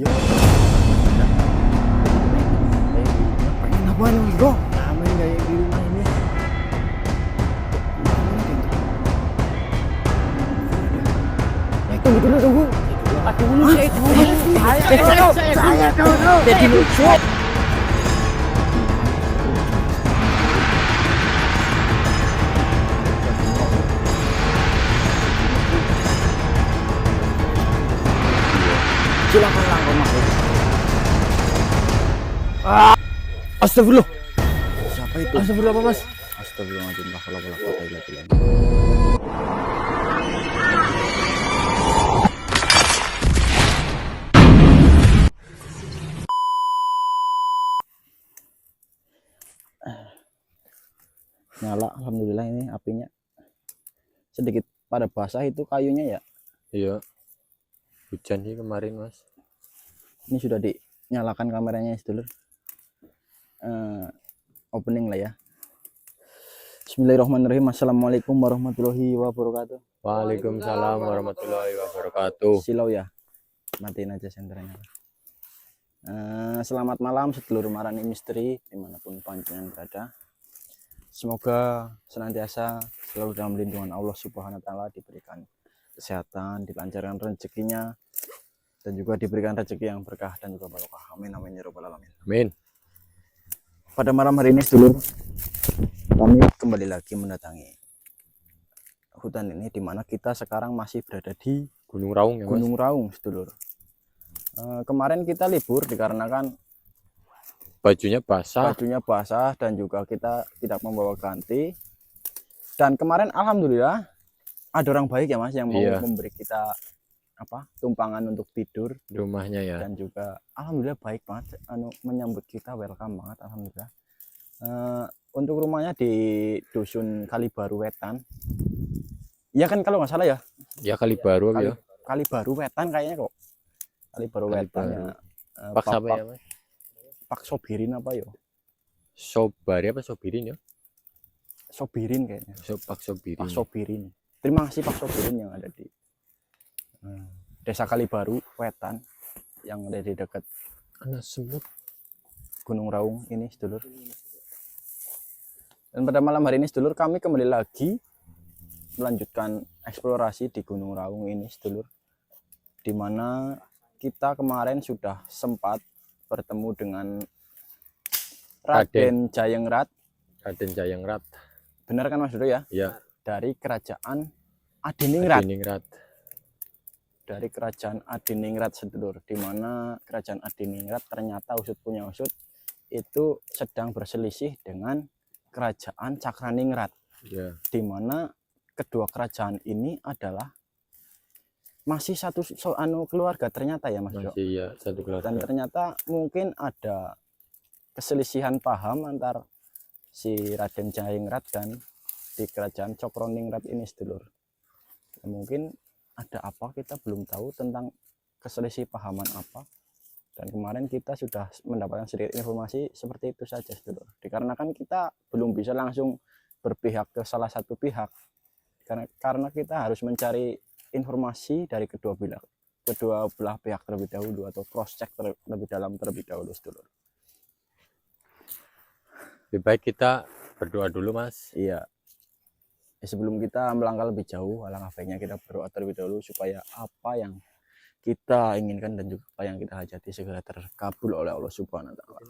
Pengen apaan nih bro? Ramen kayak di rumah ini. Tunggu dulu tunggu. Aduh dulu saya dulu. Jadi lucu. Silakan langkah masuk. Astagfirullah. Siapa itu? Astagfirullah apa mas? Astagfirullahaladzim. La haula wala quwwata illa billah. Nyala, alhamdulillah ini apinya. Sedikit pada basah itu kayunya ya. Iya. Hujan sih kemarin mas. Ini sudah dinyalakan kameranya sedulur. Opening lah ya. Bismillahirrahmanirrahim. Assalamualaikum warahmatullahi wabarakatuh. Waalaikumsalam warahmatullahi wabarakatuh. Silau ya. Matiin aja senternya. Selamat malam sedulur Marani Misteri dimanapun panjenengan berada. Semoga senantiasa selalu dalam lindungan Allah Subhanahu wa taala, diberikan kesehatan, dilancarkan rezekinya, dan juga diberikan rezeki yang berkah dan juga barokah. Amin amin ya rabbal alamin. Amin. Pada malam hari ini sedulur, kami kembali lagi mendatangi hutan ini, dimana kita sekarang masih berada di Gunung Raung ya mas. Gunung Raung sedulur. Kemarin kita libur dikarenakan Bajunya basah. dan juga kita tidak membawa ganti. Dan kemarin alhamdulillah ada orang baik ya mas yang mau memberi kita tumpangan untuk tidur Di rumahnya ya. dan juga alhamdulillah baik banget, menyambut kita, welcome banget alhamdulillah. Untuk rumahnya di dusun Kalibaru Wetan. Iya kan kalau nggak salah ya? Ya Kalibaru ya. Kalibaru Wetan kayaknya kok. Kalibaru Wetan ya. Pak siapa ya mas? Pak Sobirin apa yo? Sobari apa Sobirin ya? Sobirin kayaknya. Pak Sobirin. Pak Sobirin. Terima kasih Pak Sobirin yang ada di Desa Kalibaru Wetan yang ada di dekat Anak semut. Gunung Raung ini sedulur. Dan pada malam hari ini sedulur, kami kembali lagi melanjutkan eksplorasi di Gunung Raung ini sedulur, dimana kita kemarin sudah sempat bertemu dengan Raden Jayengrat. Raden Jayengrat. Benar kan mas Dodo ya? Iya. Dari kerajaan Adiningrat. Adiningrat. Dari kerajaan Adiningrat sedulur, dimana kerajaan Adiningrat ternyata usut punya usut itu sedang berselisih dengan kerajaan Cakraningrat. Ya. Dimana kedua kerajaan ini adalah masih satu keluarga ternyata ya mas. Masih ya satu keluarga. Dan ternyata mungkin ada keselisihan paham antar si Raden Jayengrat dan di kerajaan Cokroningrat ini sedulur. Ya, mungkin ada apa kita belum tahu tentang keselisih pahaman apa, dan kemarin kita sudah mendapatkan sedikit informasi seperti itu saja sedulur, dikarenakan kita belum bisa langsung berpihak ke salah satu pihak karena kita harus mencari informasi dari kedua belah pihak terlebih dahulu, atau cross check lebih dalam terlebih dahulu sedulur. Lebih baik kita berdoa dulu mas. Iya. Sebelum kita melangkah lebih jauh, alangkah baiknya kita berdoa terlebih dahulu supaya apa yang kita inginkan dan juga apa yang kita hajati segera terkabul oleh Allah Subhanahu wa taala.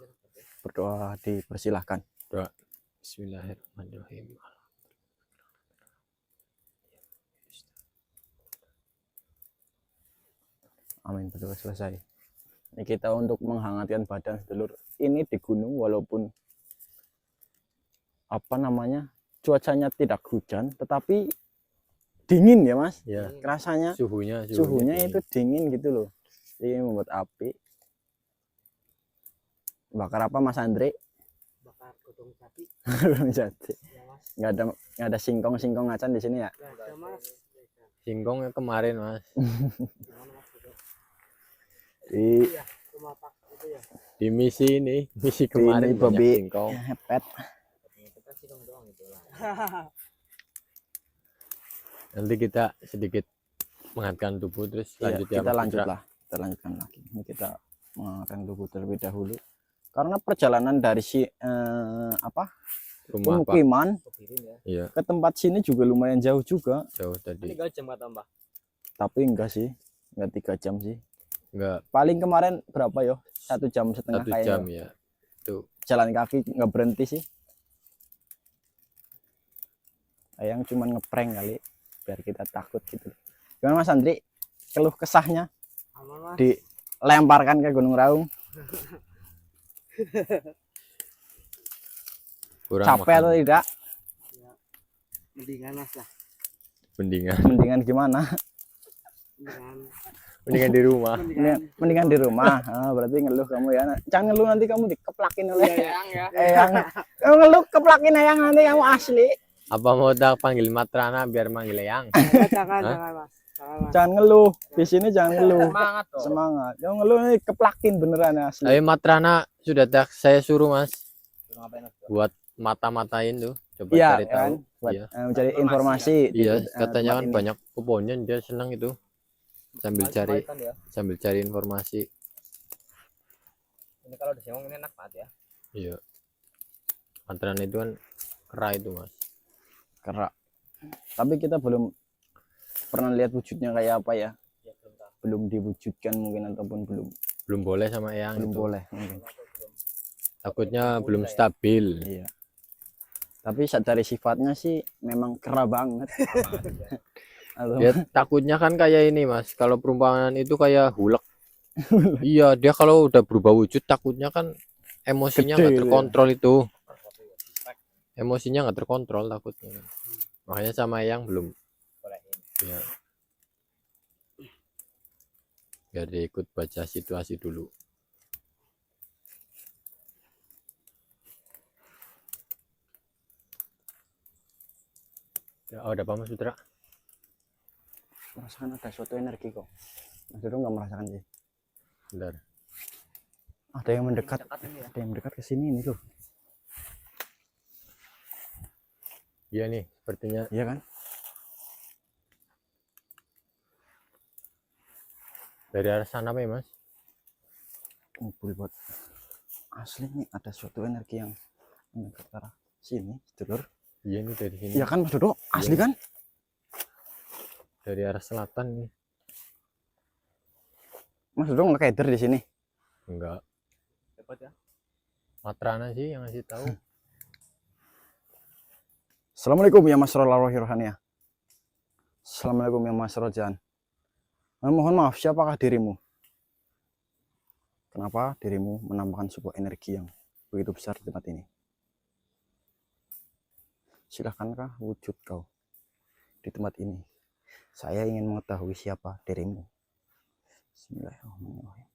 Berdoa dipersilahkan. Doa. Bismillahirrahmanirrahim. Amin. Berdoa selesai. Ini kita untuk menghangatkan badan sedulur. Ini di gunung walaupun cuacanya tidak hujan, tetapi dingin ya mas. Ya. Rasanya Suhunya itu dingin gitu loh. Ini membuat api. Bakar apa mas Andre? Bakar godong sapi. Godong sapi. Ya, mas. Nggak ada singkong acan di sini ya? Nggak ada, mas. Singkongnya kemarin mas. Gimana, mas? Di Iya, rumah Pak itu ya. Di misi kemarin ini banyak babi singkong. pet. Itu kan singkong doang itu lah. Nanti kita sedikit menghangatkan tubuh terus Iya, lanjut ya kita Mas lanjut Indra. lah. kita lanjutkan lagi. Ini kita menggunakan tubuh terlebih dahulu. Karena perjalanan dari Rumah Pak. pemukiman Kepirin ya. Iya, ke tempat sini juga lumayan jauh juga. jauh tadi. 3 jam kata Mbak. Tapi enggak sih, enggak 3 jam sih. Enggak, Paling kemarin berapa yo? 1,5 jam 1 kayaknya. jam ya. Tuh, Jalan kaki nggak berhenti sih. Ayang cuma ngeprank kali biar kita takut gitu. Gimana Mas Andri? Keluh kesahnya Aman Mas. dilemparkan ke Gunung Raung. kurang Capek atau makan. tidak? Mendingan Mas lah. Mendingan Mendingan gimana? Mendingan. mendingan di rumah. Mendingan di rumah. Ah, berarti ngeluh kamu ya. Jangan ngeluh nanti kamu dikeplakin oleh Yang ya. Eyang. Kamu ngeluh keplakin Eyang nanti kamu asli. Apa mau tak panggil Matrana biar manggil Eyang? Jangan Hah? jangan Mas. Jangan Mas. Jangan ngeluh. Di sini jangan ngeluh. Semangat dong. Semangat. Kamu ngeluh nanti keplakin beneran asli. Tapi Matrana sudah tak saya suruh Mas Suruh ngapain Mas? buat mata-matain tuh. Coba Iya cari tahu. kan? Buat Iya. mencari informasi. di Iya, tempat katanya kan ini. banyak kebunnya dia senang itu. Sambil cari Ya. sambil cari informasi. Ini kalau disewong ini enak banget ya. Iya. Matrana itu kan kera itu Mas. Kerak. Tapi kita belum pernah lihat wujudnya kayak apa ya. Ya belum tahu. Belum diwujudkan mungkin ataupun belum Belum boleh sama Eyang belum itu. boleh mungkin. Takutnya belum stabil. Iya. Tapi dari sifatnya sih memang kera banget. Atau Ya takutnya kan kayak ini Mas. Kalau perumpamaan itu kayak hulek. Iya, dia kalau udah berubah wujud takutnya kan emosinya Gede nggak gitu ya. terkontrol itu. Emosinya nggak terkontrol takutnya. Makanya sama Eyang belum. Bolehin. Ya. Biar dia ikut baca situasi dulu. Ya, oh, ada apa Mas Putra? merasakan ada suatu energi kok. Mas Dodo nggak merasakan sih. Bentar. Ada yang mendekat. Dekat ini ya. Ada yang mendekat ke sini ini tuh. Iya nih, sepertinya Iya kan? dari arah sana apa ya Mas? Ngumpul buat asli nih ada suatu energi yang mendekat ke arah sini, sedulur. Iya nih dari sini. Iya kan Mas Dodo? Asli kan? Dari arah selatan nih. Mas Dodo nggak keder di sini. Enggak. Dapat ya. Matrana sih yang ngasih tahu. Assalamualaikum ya Mas Rohaniah. Assalamualaikum ya Mas Rojan. Mohon maaf, siapakah dirimu? Kenapa dirimu menampakkan sebuah energi yang begitu besar di tempat ini? Silahkankah wujud kau di tempat ini? Saya ingin mengetahui siapa dirimu. Bismillahirrahmanirrahim.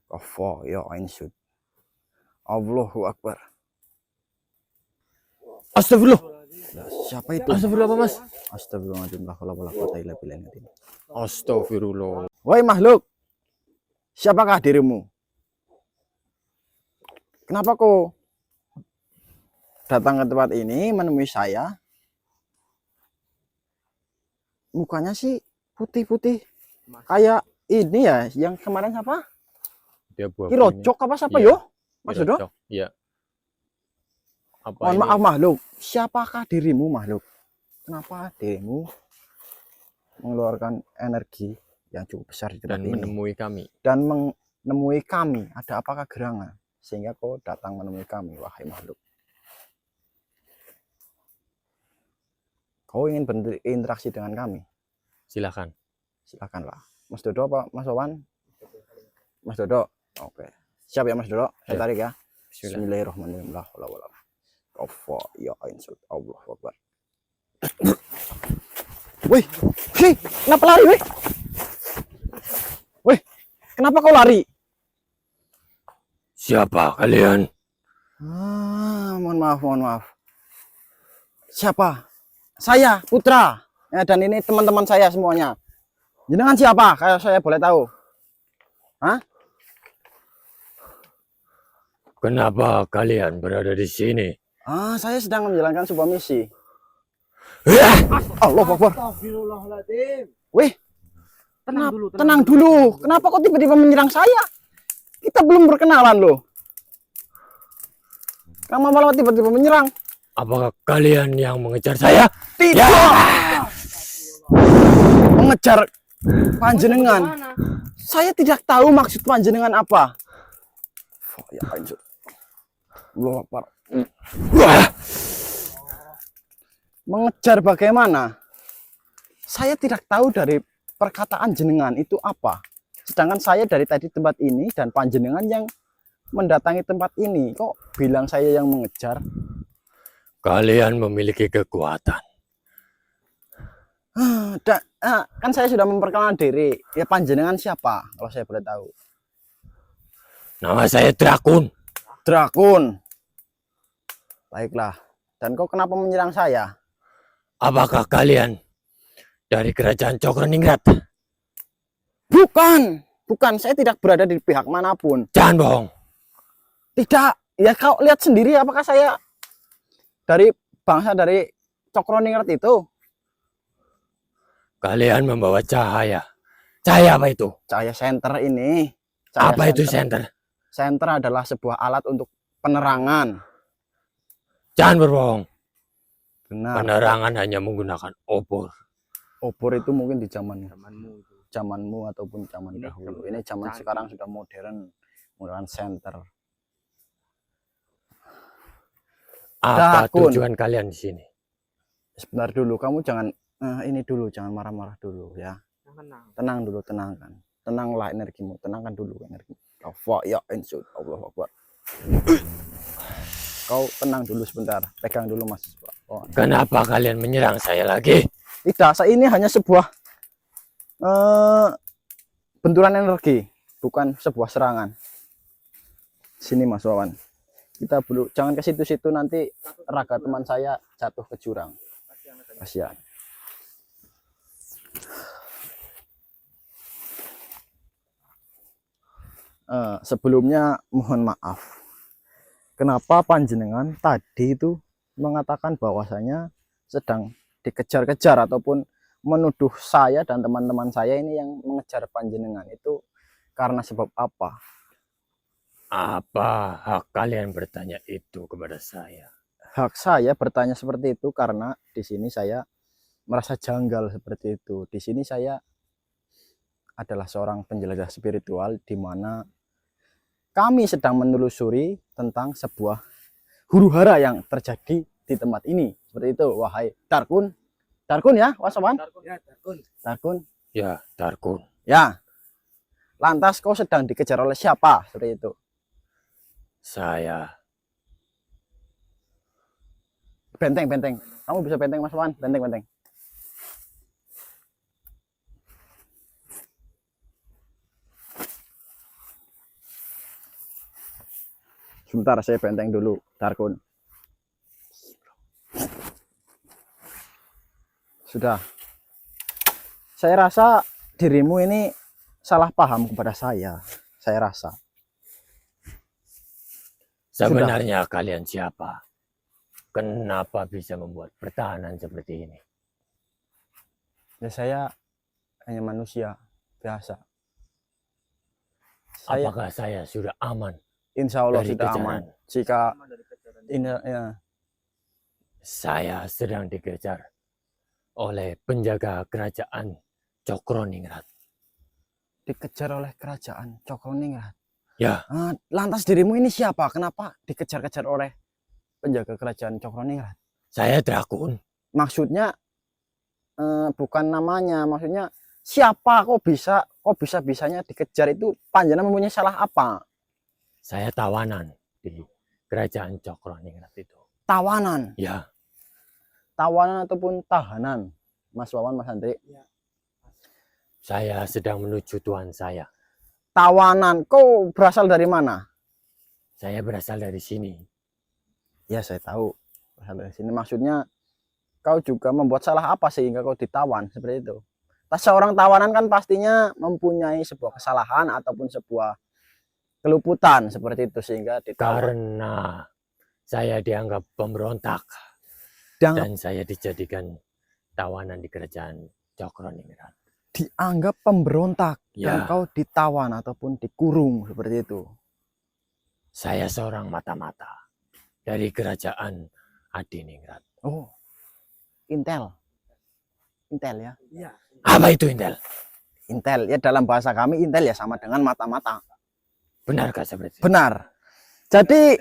Kafa ya ainsud. Allahu Akbar. Astagfirullah. Lah, siapa itu? Astagfirullah apa Mas? Astagfirullahaladzim. La haula wala quwata illa billah. Astagfirullah. Wahai makhluk, siapakah dirimu? Kenapa kau datang ke tempat ini menemui saya? Mukanya sih putih-putih. Kayak ini ya, yang kemarin siapa? Dia buah Kirocok apa siapa Iya. yo? Mas Dodo? Iya. Apa Mohon ini? maaf makhluk, siapakah dirimu makhluk? Kenapa dirimu mengeluarkan energi yang cukup besar di tempat Dan ini menemui kami. dan menemui kami? Ada apakah gerangan sehingga kau datang menemui kami, wahai makhluk? Kau ingin berinteraksi dengan kami? Silakan. Silakanlah. Mas Dodo apa Mas Wawan? Mas Dodo. Oke. Siap ya Mas Dodo? Saya Ya. tarik ya. Bismillah. Bismillahirrahmanirrahim. La haula wala quwwata ya ainsud. Allahu Akbar. Wih, hei, kenapa lari, wih? Wih, kenapa kau lari? Siapa kalian? Mohon maaf. Siapa? Saya, Putra. Ya, dan ini teman-teman saya semuanya. Jenengan siapa? Kalau saya boleh tahu. Hah? Kenapa kalian berada di sini? Saya sedang menjalankan sebuah misi. Allah Akbar. Astagfirullahaladzim. Weh, Tenang dulu, tenang dulu. Kenapa kok tiba-tiba menyerang saya? Kita belum berkenalan loh. Kenapa malah tiba-tiba menyerang? Apakah kalian yang mengejar saya? Tidak. Mengejar panjenengan. Saya tidak tahu maksud panjenengan apa. Oh, ya anjir. Allah Akbar. Mengejar bagaimana? Saya tidak tahu dari perkataan jenengan itu apa. Sedangkan saya dari tadi tempat ini dan panjenengan yang mendatangi tempat ini. Kok bilang saya yang mengejar? Kalian memiliki kekuatan. Kan saya sudah memperkenalkan diri. Ya panjenengan siapa? Kalau saya boleh tahu. Nama saya Drakun. Drakun. Baiklah. Dan kok kenapa menyerang saya? Apakah kalian dari kerajaan Cokroningrat? Bukan. Bukan. Saya tidak berada di pihak manapun. Jangan bohong. Tidak. Ya kau lihat sendiri apakah saya dari bangsa dari Cokroningrat itu. Kalian membawa cahaya. Cahaya apa itu? Cahaya senter ini. Cahaya Apa itu senter? Senter adalah sebuah alat untuk penerangan. Jangan berbohong. Benar. Penerangan hanya menggunakan obor. Obor itu mungkin di Zamanmu itu. zamanmu ataupun zaman Ini dahulu. Ini zaman canggih. sekarang sudah modern, menggunakan senter. Apa Drakun. tujuan kalian di sini? Sebentar dulu, kamu jangan ini dulu, jangan marah-marah dulu ya. Tenang. Tenang dulu, tenangkan. Tenanglah energimu, tenangkan dulu energimu. Kau ya insud Allah Akbar. Kau tenang dulu sebentar, pegang dulu Mas. Oh, Kenapa kalian menyerang saya lagi? tidak, saya ini hanya sebuah benturan energi, bukan sebuah serangan. Sini Mas Wawan. Kita belum, jangan ke situ-situ, nanti raga teman saya jatuh ke jurang. Kasihan. Sebelumnya mohon maaf. Kenapa panjenengan tadi itu mengatakan bahwasanya sedang dikejar-kejar ataupun menuduh saya dan teman-teman saya ini yang mengejar panjenengan itu karena sebab apa? Apa hak kalian bertanya itu kepada saya? Hak saya bertanya seperti itu karena di sini saya merasa janggal seperti itu. Di sini saya adalah seorang penjelajah spiritual di mana kami sedang menelusuri tentang sebuah huru-hara yang terjadi di tempat ini. Seperti itu, wahai Drakun. Drakun ya, Wasawan? Ya, Drakun. Drakun. Ya, Drakun. Ya. Lantas kau sedang dikejar oleh siapa? Seperti itu. Saya. Benteng, benteng. Kamu bisa benteng, Mas Wan? Benteng, benteng. Sebentar, saya benteng dulu, Drakun. Sudah. Saya rasa dirimu ini salah paham kepada saya. Saya rasa. Sebenarnya kalian siapa? Kenapa bisa membuat pertahanan seperti ini? Ya saya hanya manusia biasa. Saya Apakah saya sudah aman? insya Allah dari sudah kejaran? aman. Jika Aman dari kejaran. ini ya, Saya sedang dikejar oleh penjaga kerajaan Cokroningrat. dikejar oleh kerajaan Cokroningrat. Ya, Lantas dirimu ini siapa? Kenapa dikejar-kejar oleh penjaga kerajaan Cokroningrat? saya Drakun. Maksudnya bukan namanya, maksudnya siapa? Kok bisa bisanya dikejar itu? Panjenengan mempunyai salah apa? Saya tawanan di kerajaan Cokroningrat itu. Tawanan, Ya, tawanan ataupun tahanan, Mas Wawan, Mas Andri. saya sedang menuju tuan saya. Tawanan, kau berasal dari mana? Saya berasal dari sini. Ya saya tahu berasal dari sini. Maksudnya kau juga membuat salah apa sehingga kau ditawan seperti itu? Seorang tawanan kan pastinya mempunyai sebuah kesalahan ataupun sebuah keluputan seperti itu sehingga ditawan. Karena saya dianggap pemberontak Dan dan saya dijadikan tawanan di kerajaan Cokroningrat. Dianggap pemberontak dan Ya, kau ditawan ataupun dikurung seperti itu. saya seorang mata-mata dari kerajaan Adiningrat. Oh, intel. Intel ya. Iya. Apa itu intel? Intel ya, dalam bahasa kami intel ya sama dengan mata-mata. Benarkah seperti itu? Benar. Jadi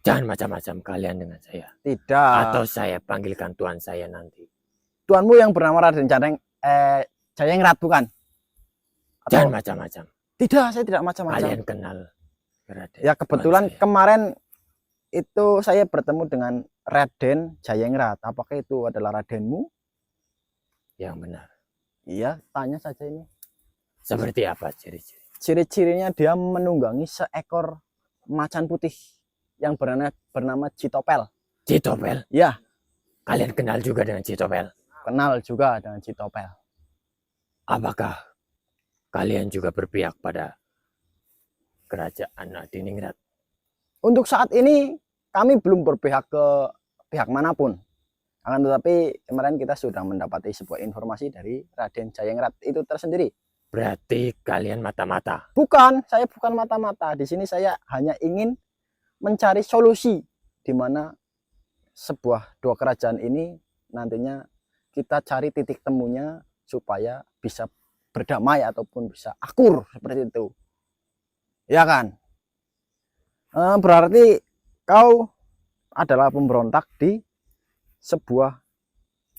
Jangan macam-macam kalian dengan saya. tidak. Atau saya panggilkan tuan saya nanti. Tuanmu yang bernama Raden Jayengrat bukan? Atau Jangan macam-macam. tidak, saya tidak macam-macam. Kalian kenal Raden. Ya kebetulan tuan saya. kemarin itu saya bertemu dengan Raden Jayengrat. Apakah itu adalah Radenmu? Yang benar. Iya, tanya saja ini. Seperti apa ciri-ciri? Ciri-cirinya dia menunggangi seekor macan putih yang bernama Citopel. Citopel. Ya, Kalian kenal juga dengan Citopel. kenal juga dengan Citopel. Apakah kalian juga berpihak pada kerajaan Adiningrat? Untuk saat ini kami belum berpihak ke pihak manapun. Akan tetapi kemarin kita sudah mendapati sebuah informasi dari Raden Jayengrat itu tersendiri. Berarti kalian mata-mata. Bukan, saya bukan mata-mata. Di sini saya hanya ingin mencari solusi di mana dua kerajaan ini nantinya kita cari titik temunya supaya bisa berdamai ataupun bisa akur seperti itu. Ya kan? Berarti kau adalah pemberontak di sebuah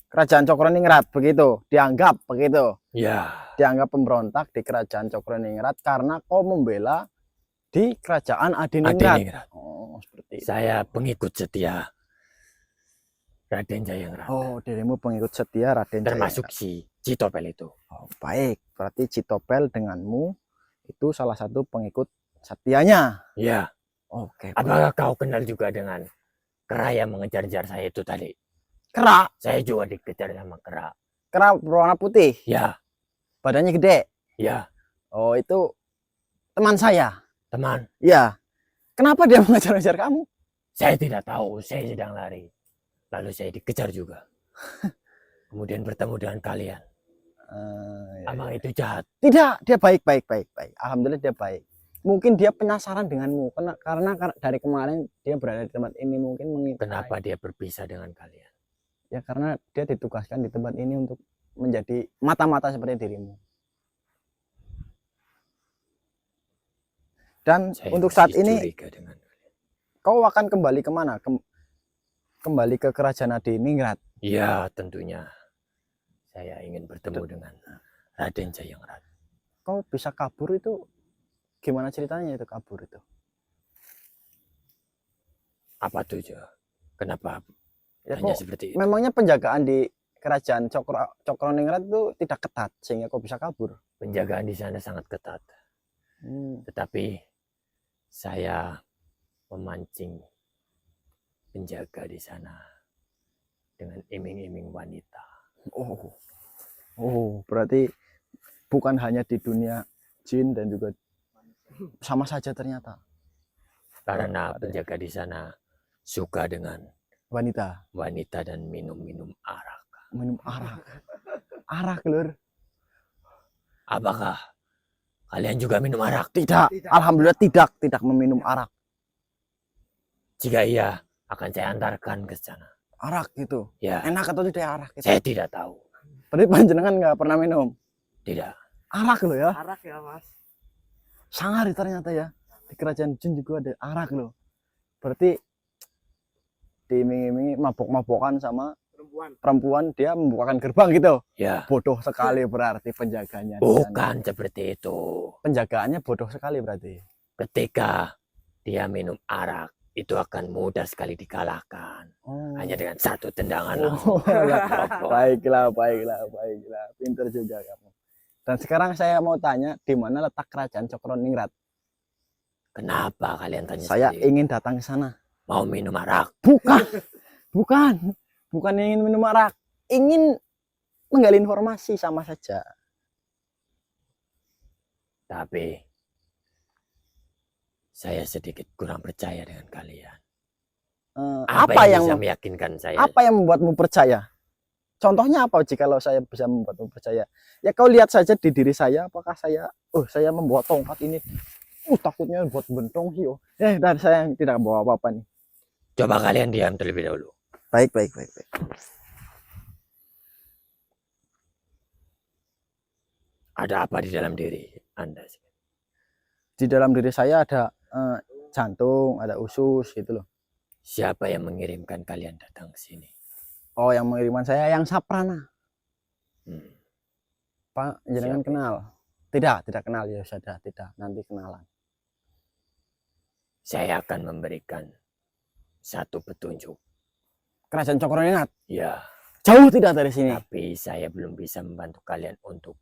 kerajaan Cokroningrat begitu, dianggap begitu. Ya, Dianggap pemberontak di kerajaan Cokroningrat karena kau membela di kerajaan Adiningrat. Adiningrat. Oh, seperti itu. Saya pengikut setia Raden Jayengrat. Oh, dirimu pengikut setia Raden Termasuk Jayengrat. si Citopel itu. Oh, baik, berarti Citopel denganmu itu salah satu pengikut setianya. Ya, Oke. apakah kau kenal juga dengan kera yang mengejar-ngejar saya itu tadi? Kera, Saya juga dikejar sama kera. kera berwarna putih, Ya, badannya gede. ya, Oh, itu teman saya. teman. Ya. Kenapa dia mengejar-ngejar kamu? Saya tidak tahu, saya sedang lari. Lalu saya dikejar juga. Kemudian bertemu dengan kalian. Ya, Emang itu jahat? tidak, dia baik. Alhamdulillah dia baik. Mungkin dia penasaran denganmu karena dari kemarin dia berada di tempat ini mungkin mengintai. Kenapa dia berpisah dengan kalian? Ya karena dia ditugaskan di tempat ini untuk menjadi mata-mata seperti dirimu. Dan Saya untuk saat masih ini curiga dengan kalian. kau akan kembali kemana? Kembali ke kerajaan Adiningrat. Ya, tentunya. Saya ingin bertemu dengan Raden Jayengrat. Kau bisa kabur itu gimana ceritanya itu kabur itu? Apa tujuh? Kenapa Ya hanya kok seperti itu? memangnya penjagaan di kerajaan Cokroningrat itu tidak ketat sehingga kau bisa kabur. Penjagaan di sana sangat ketat. Tetapi saya memancing penjaga di sana dengan iming-iming wanita. Oh, berarti bukan hanya di dunia jin dan juga sama saja ternyata. Karena penjaga di sana suka dengan Wanita wanita dan minum-minum arak. minum arak. Arak, Lur. Apakah kalian juga minum arak? Tidak. Alhamdulillah tidak meminum arak. Jika iya, akan saya antarkan ke sana. Arak gitu. Ya, Enak atau tidak arak gitu? saya tidak tahu. Berarti panjenengan nggak pernah minum Tidak. arak lo ya? Arak ya mas. Sangar ternyata ya. Di kerajaan jin juga ada arak lo. Berarti diiming-imingi mabok-mabokan sama perempuan, dia membukakan gerbang gitu. Ya, Bodoh sekali berarti penjaganya. di sana. bukan seperti itu. Penjagaannya bodoh sekali berarti. Ketika dia minum arak, itu akan mudah sekali dikalahkan. Oh. Hanya dengan satu tendangan Oh, langsung. baiklah. Pinter juga kamu. Dan sekarang saya mau tanya, di mana letak kerajaan Cokroningrat? Kenapa kalian tanya Saya seperti itu? ingin datang ke sana. Mau minum arak? Bukan ingin minum arak, ingin menggali informasi sama saja. Tapi saya sedikit kurang percaya dengan kalian. Apa yang bisa meyakinkan saya? membuatmu percaya? Contohnya apa jika kalau saya bisa membuatmu percaya? Ya kau lihat saja di diri saya, apakah saya membawa tongkat ini. Takutnya buat bentong sih. Dan saya yang tidak bawa apa-apa nih. Coba kalian diam terlebih dahulu. Baik. Ada apa di dalam diri Anda? Di dalam diri saya ada jantung, ada usus gitu loh. Siapa yang mengirimkan kalian datang ke sini? Oh, yang mengirimkan saya yang Saprana. Pak, jangan Siapa? kenal. Tidak kenal ya sudah, tidak. Nanti kenalan. Saya akan memberikan satu petunjuk. Kerajaan Cokroningrat. Ya, Jauh tidak dari sini. tapi saya belum bisa membantu kalian untuk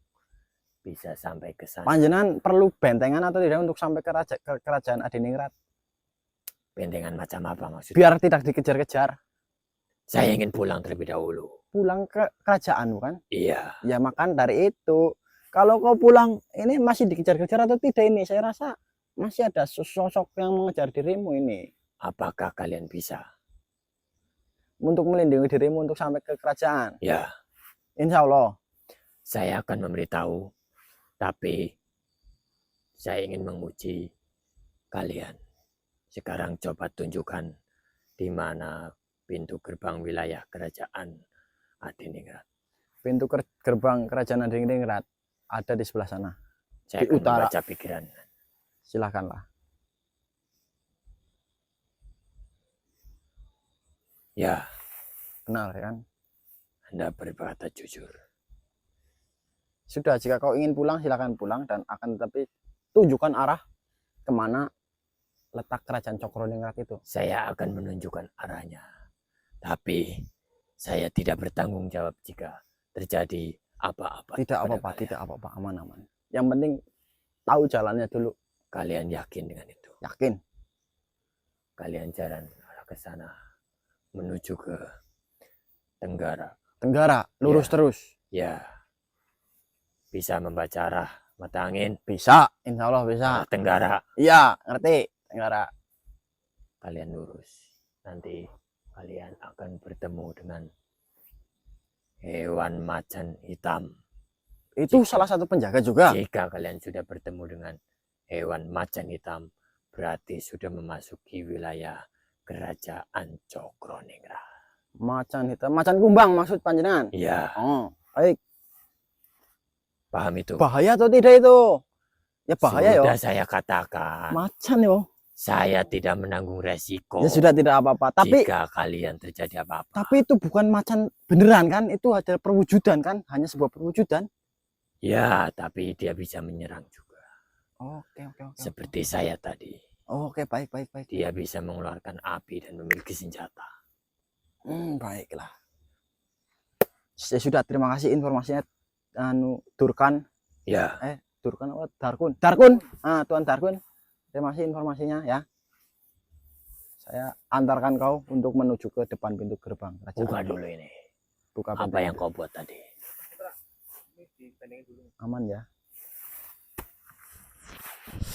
bisa sampai ke sana. Panjenengan perlu bentengan atau tidak untuk sampai ke kerajaan Adiningrat? Bentengan macam apa maksudnya? Biar tidak dikejar-kejar. Saya ingin pulang terlebih dahulu. Pulang ke kerajaan bukan? Iya. Ya makan dari itu. Kalau kau pulang ini masih dikejar-kejar atau tidak ini? Saya rasa masih ada sosok yang mengejar dirimu ini. Apakah kalian bisa? Untuk melindungi dirimu untuk sampai ke kerajaan. Ya. Insya Allah. Saya akan memberitahu. Tapi saya ingin menguji kalian. Sekarang coba tunjukkan di mana pintu gerbang wilayah kerajaan Adiningrat. Pintu gerbang kerajaan Adiningrat ada di sebelah sana. Saya Di akan utara. membaca pikiran. Silakanlah. Ya, Kenal ya kan? Anda berkata jujur. Sudah, jika kau ingin pulang silakan pulang, dan akan tetapi tunjukkan arah kemana letak kerajaan Cokroningrat itu. Saya akan menunjukkan arahnya. Tapi saya tidak bertanggung jawab jika terjadi apa-apa. Tidak kepada apa-apa, kalian. tidak apa-apa, aman-aman. Yang penting tahu jalannya dulu. Kalian yakin dengan itu? Yakin? Kalian jalan arah ke sana menuju ke Tenggara. Tenggara, lurus Ya. terus. Ya. Bisa membaca arah mata angin? Bisa, insya Allah bisa. Arah Tenggara. Iya, ngerti. Tenggara. Kalian lurus. Nanti kalian akan bertemu dengan hewan macan hitam. Itu salah satu penjaga juga. Jika kalian sudah bertemu dengan hewan macan hitam, berarti sudah memasuki wilayah kerajaan Cokroningrat. Macan hitam, macan kumbang maksud panjenengan. Iya, Oh, baik. paham itu. Bahaya atau tidak itu? Ya bahaya yo. Sudah saya katakan, Macan yo. saya tidak menanggung resiko. Ya sudah, tidak apa-apa. Tapi jika kalian terjadi apa-apa. Tapi itu bukan macan beneran kan? Itu adalah perwujudan kan? Hanya sebuah perwujudan. Ya, tapi dia bisa menyerang juga. Oke. Seperti saya tadi. Oke, baik. Dia bisa mengeluarkan api dan memiliki senjata. Baiklah. Ya sudah, terima kasih informasinya Durkan. Ya, Durkan apa? Darkun. Tuan Darkun. Terima kasih informasinya ya. Saya antarkan kau untuk menuju ke depan pintu gerbang kerajaan. buka dulu ini. Buka Apa pintu. yang kau buat tadi? Ini dibandingin dulu. Aman ya.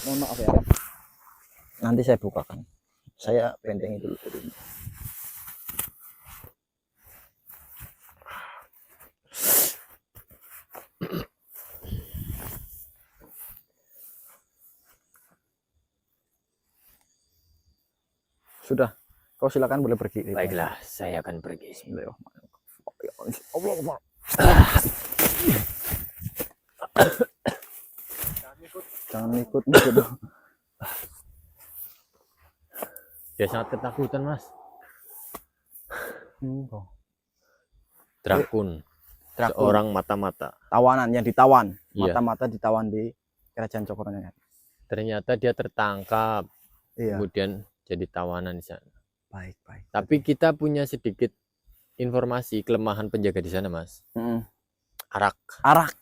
Mohon maaf ya. Nanti saya bukakan. Saya bentengi dulu. Sudah, kau silakan boleh pergi. Baiklah, saya akan pergi. Allah. Jangan ikut. Dia sangat ketakutan, Mas. Oh. Drakun, Drakun. seorang mata-mata. Tawanan yang ditawan. Iya. Mata-mata ditawan di kerajaan Cokroningrat. Ternyata dia tertangkap, Iya. kemudian jadi tawanan di sana. Baik. Tapi kita punya sedikit informasi kelemahan penjaga di sana, Mas. Arak. Arak.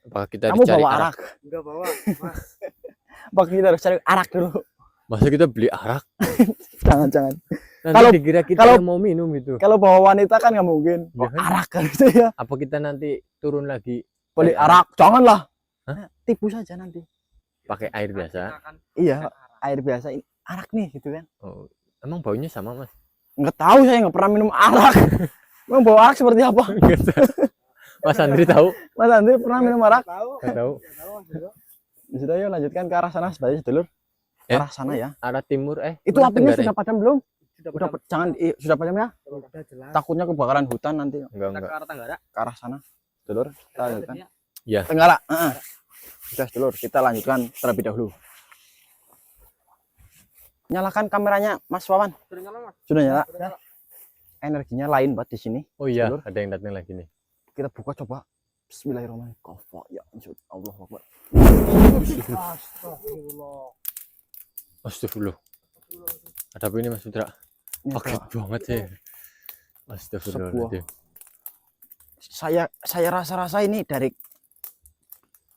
Apakah kita Kamu harus cari bawa arak? arak. Enggak bawa, Mas. Apakah kita harus cari arak dulu? Masa kita beli arak? Jangan. Nanti Kalau- dikira kita kalau- yang mau minum itu. Kalau bawa wanita kan nggak mungkin. Iya kan? Arak kan gitu ya. Apa kita nanti turun lagi Beli Cari arak. Janganlah. Hah? Tipu saja nanti. pakai air biasa? Kita akan Iya, makan arak. air biasa ini arak nih gitu kan. Oh, emang baunya sama, Mas? Nggak tahu, saya nggak pernah minum arak. Emang bawa arak seperti apa? Mas Andri tahu? Mas Andri pernah minum arak? Tahu. Nggak tahu. Tahu Mas Bro. Sudah yuk lanjutkan ke arah sana sebagai sedulur. Arah sana ya. Arah timur Itu mana apinya tenggara? sudah padam belum? Sudah Udah jangan sudah padam ya. Sudah jelas. Takutnya kebakaran hutan nanti Enggak, Kita enggak. ke arah Tenggara. ke arah sana. Sedulur, kita lanjutkan. Ya. Tenggara. Sudah sedulur, kita lanjutkan terlebih dahulu. Nyalakan kameranya Mas Wawan. Sudah nyala Mas. Sudah nyala. Sudah nyala. Energinya lain buat di sini. Oh iya, Sedulur. ada yang datang lagi nih. Kita buka coba. Bismillahirrahmanirrahim. Kofa ya insya Allahu Akbar. Astagfirullah. Astagfirullah. Ada apa ini Mas Putra? Ini Paket ada- banget ya. Astagfirullahaladzim. saya rasa ini dari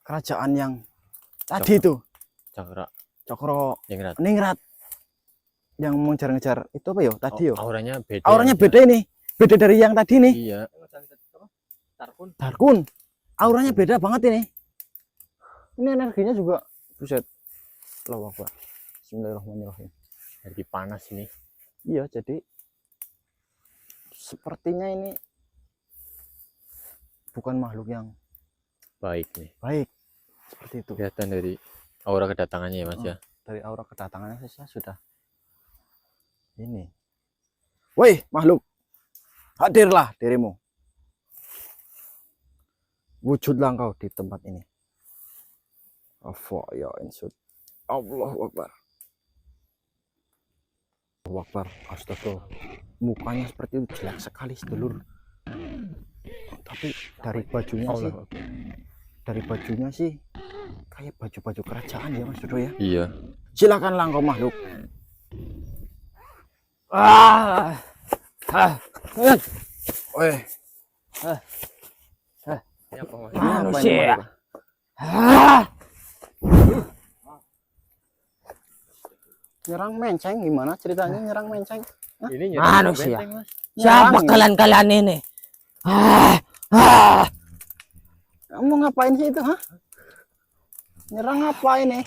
kerajaan yang tadi itu Cakra Cokro yang erat. Ningrat yang mau ngejar-ngejar itu apa yo tadi yo. Auranya beda. Auranya Mas. beda ini. Beda dari yang tadi nih. Iya. Tarkun. Darkun. Auranya beda banget ini. Ini energinya juga buset. Allahu Akbar. Bismillahirrahmanirrahim. Lagi panas ini. Iya, jadi sepertinya ini bukan makhluk yang Baik nih. baik. Seperti itu. Kelihatan dari aura kedatangannya ya Mas ya. Dari aura kedatangannya saya sudah ini. Woi, makhluk. Hadirlah dirimu. Wujudlah engkau di tempat ini. Afa ya insud. Allahu Akbar. Allahu Akbar. Astagfirullah. Mukanya seperti itu jelek sekali sedulur. Tapi dari bajunya sih, Allah. dari bajunya sih kayak baju-baju kerajaan ya Mas Dodo ya. Iya. Silakanlah engkau makhluk. Weh, Ini apa Mas? manusia. Nyerang menceng gimana ceritanya nyerang menceng? Ini Manusia. benteng, Mas. Siapa Nyerang. kalian-kalian ini? Kamu ngapain sih itu, hah? Nyerang apa ini?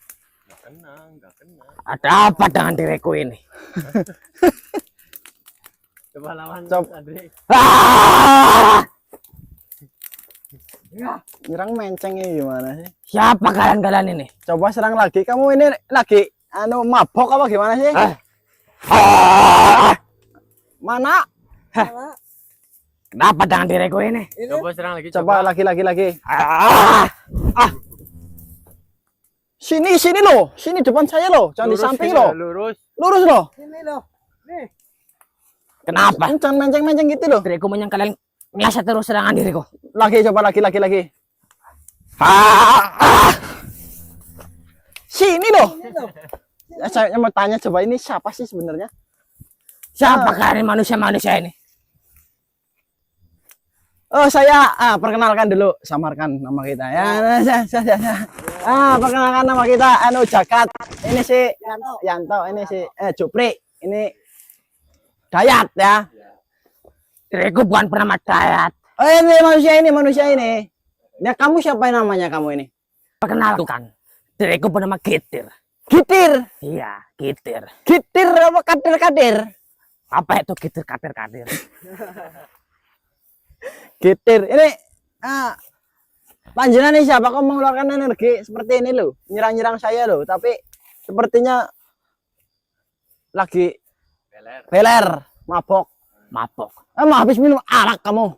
Enggak kena. Ada apa dengan diriku ini? Coba lawan Coba. Mas Andri. Nyerang menceng ini gimana sih? Siapa kalian-kalian ini? Coba serang lagi. Kamu ini lagi mabok apa gimana sih? Mana? Kenapa dengan diriku ini? Coba serang lagi. Coba lagi. Sini loh. Sini depan saya loh. Jangan di Lurus samping sini, loh. Lurus. Lurus loh. Ini loh. Nih. Kenapa? Jangan menceng-menceng gitu loh. Diriku menyang kalian ngasih terus serangan diriku. Lagi coba lagi. Sini loh. Ya, saya mau tanya coba ini siapa sih sebenarnya? Siapa kalian manusia-manusia ini? Oh saya perkenalkan dulu, samarkan nama kita ya. Perkenalkan nama kita Jagat. Ini si Yanto, ini si Jupri, ini Dayat ya. Diriku bukan bernama Dayat. Oh ini manusia ini. Ya kamu siapa namanya kamu ini? Perkenalkan, diriku bernama Gitir. Gitir. Iya, Gitir. Gitir apa kadir? Apa itu Gitir kadir? Gitir. Ini panjenengan ini siapa kok mengeluarkan energi seperti ini loh? Nyerang saya loh, tapi sepertinya lagi beler, mabok. Emang habis minum arak kamu?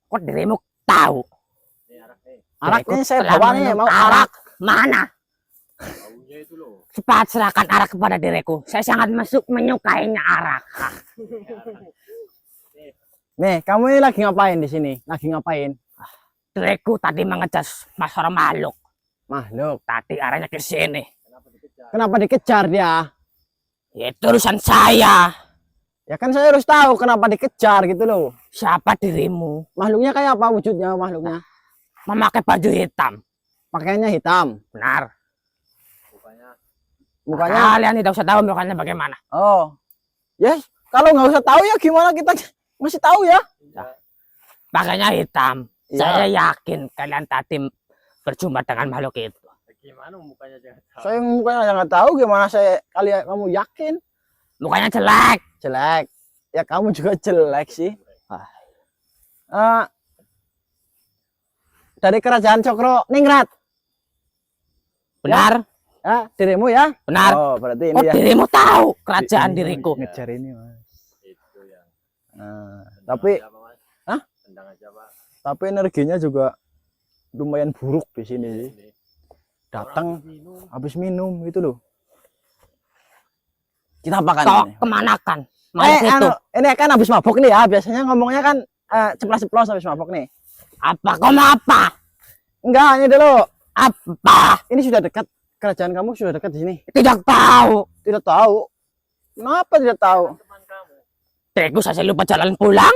Kok dirimu tahu? Araknya saya telah bawa nih, minum mau arak. Mana? Cepat serahkan arak kepada diriku. Saya sangat menyukainya arak. Nih, kamu ini lagi ngapain di sini? Lagi ngapain? Diriku tadi mengejar seorang makhluk. Makhluk. Tadi arahnya ke sini. Kenapa dikejar dia? Itu urusan saya. Ya kan saya harus tahu kenapa dikejar gitu loh. Siapa dirimu? Makhluknya kayak apa wujudnya makhluknya? Memakai baju hitam. Pakaiannya hitam. Benar. Mukanya. Kalian tidak usah tahu mukanya bagaimana. Oh. Yes, kalau nggak usah tahu ya gimana kita masih tahu ya? Pakainya hitam. Iya. Saya yakin kalian tadi berjumpa dengan makhluk itu. Gimana mukanya jangan tahu. Saya mukanya nggak tahu gimana kamu yakin Mukanya jelek. jelek. Ya kamu juga jelek sih. Dari kerajaan Cokro Ningrat. Benar? Ya, dirimu ya? Benar. Oh, berarti ini Oh, ya. dirimu tahu kerajaan diriku. Ngejar ini, Mas. Itu yang. Tapi Apa, Mas? Hah? Tendang aja, Pak. tapi energinya juga lumayan buruk di sini sih. Ini. Datang Orang minum. habis minum gitu loh. Kita apakan Tok ini? kemanakan? Malis itu. Ini kan habis mabok nih ya. Biasanya ngomongnya kan ceplos-ceplos habis mabok nih. Apa kau mau apa? Enggak, ini dulu. Apa? Ini sudah dekat. Kerajaan kamu sudah dekat di sini. Tidak tahu. Tidak tahu. Kenapa tidak tahu? Teman kamu. Diriku saya lupa jalan pulang.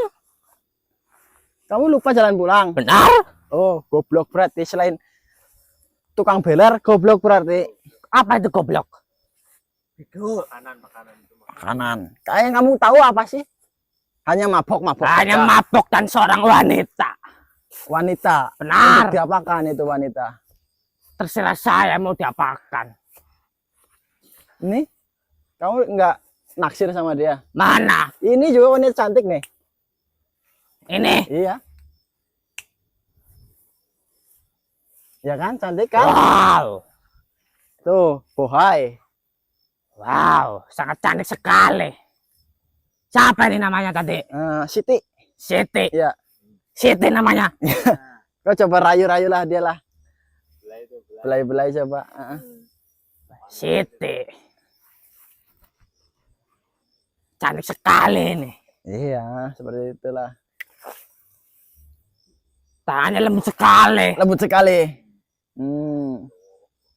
Kamu lupa jalan pulang. Benar? Oh, goblok berarti selain tukang beler, goblok berarti. Apa itu goblok? Itu Makanan itu, Mas. makanan. Kayak yang kamu tahu apa sih? Hanya mabok-mabok. Hanya saja. mabok dan seorang wanita. Wanita. Benar. Untuk diapakan itu wanita? Terserah saya mau diapakan. Ini kamu nggak naksir sama dia? Mana? Ini juga wanita cantik nih. Ini. Iya. Ya kan, cantik kan? Wow. Tuh, bohai. Wow, sangat cantik sekali. Siapa ini namanya tadi? Siti. Siti. Iya. Siti namanya. Kau coba rayu-rayu lah dia lah. Belai itu, belai. Belai-belai coba. Siti. Cantik sekali ini. Iya, seperti itulah. Tangannya lembut sekali. Lembut sekali.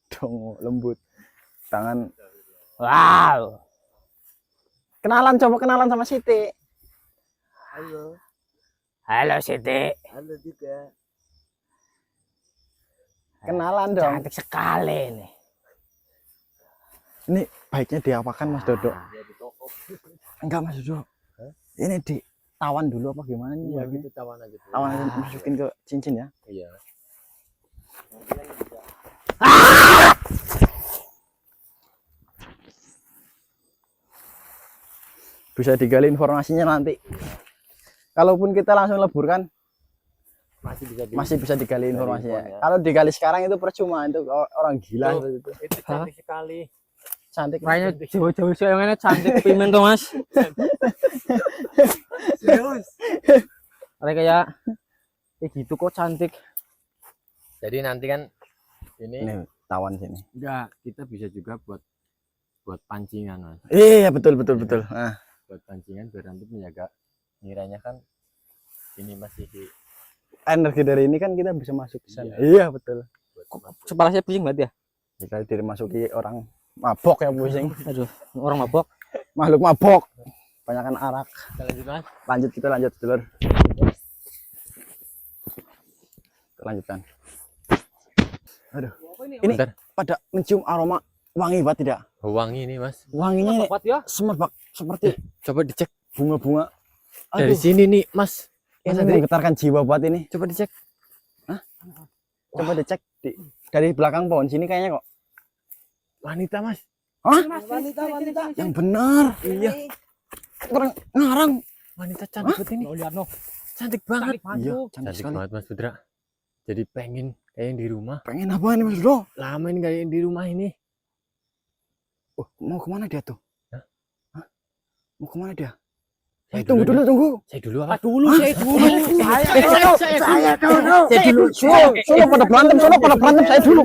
Dong, lembut. Tangan. Wow. Coba kenalan sama Siti. Halo. Halo Siti. Halo juga. Kenalan dong. Cantik sekali ini. Ini baiknya diapakan Mas Dodo? Dia di toko. Enggak Mas Dodo. Ini ditawan dulu apa gimana nih? Iya, baiknya? gitu tawan aja dulu. Tawan aja masukin ke cincin ya. Iya. Bisa digali informasinya nanti. Kalaupun kita langsung lebur kan masih bisa digali informasinya. info ya. Kalau digali sekarang itu percuma, itu orang gila Tuh. itu. Itu cantik sekali. Cantik. Kayaknya jauh-jauh sih yang ini cantik pimen tuh Mas. Serius. Kayak gitu kok cantik. Jadi nanti kan ini Ini tawan sini. enggak, kita bisa juga buat pancingan, Mas. Iya, betul. Nah, Buat pancingan biar nanti menjaga niranya kan ini masih di energi dari ini kan kita bisa masuk ke sana. Iya. Iya, betul. buat Kepala saya pusing banget ya. Jika dimasuki orang mabok ya pusing. Aduh, orang mabok. Makhluk mabok. Banyakan arak. kita lanjut, Mas. Kita lanjut dulur. Kita lanjutkan. Aduh. Ini Bentar. pada mencium aroma wangi banget tidak? Wangi ini, Mas. Wanginya ini Sobat ya. semerbak seperti Coba dicek bunga-bunga. dari sini nih, Mas. Mas Ini Adri, menggetarkan jiwa buat ini. coba dicek. Coba dicek dari belakang pohon sini kayaknya kok. Wanita, Mas. Hah? Wanita. Yang benar. Iya, Orang ngarang. wanita cantik banget ini. Oh, lihat no. Cantik banget. Iya, cantik Cantik sekali. banget, Mas Putra. Jadi pengen kayak yang di rumah. Pengen apa ini Mas Bro? Lama ini kayak yang di rumah ini. Oh, mau kemana dia tuh? Hah? Mau kemana dia? Saya Tunggu dulu, tunggu. Saya dulu apa? Dulu Hah? saya dulu. Saya dulu. Saya dulu. Sono pada berantem, saya dulu.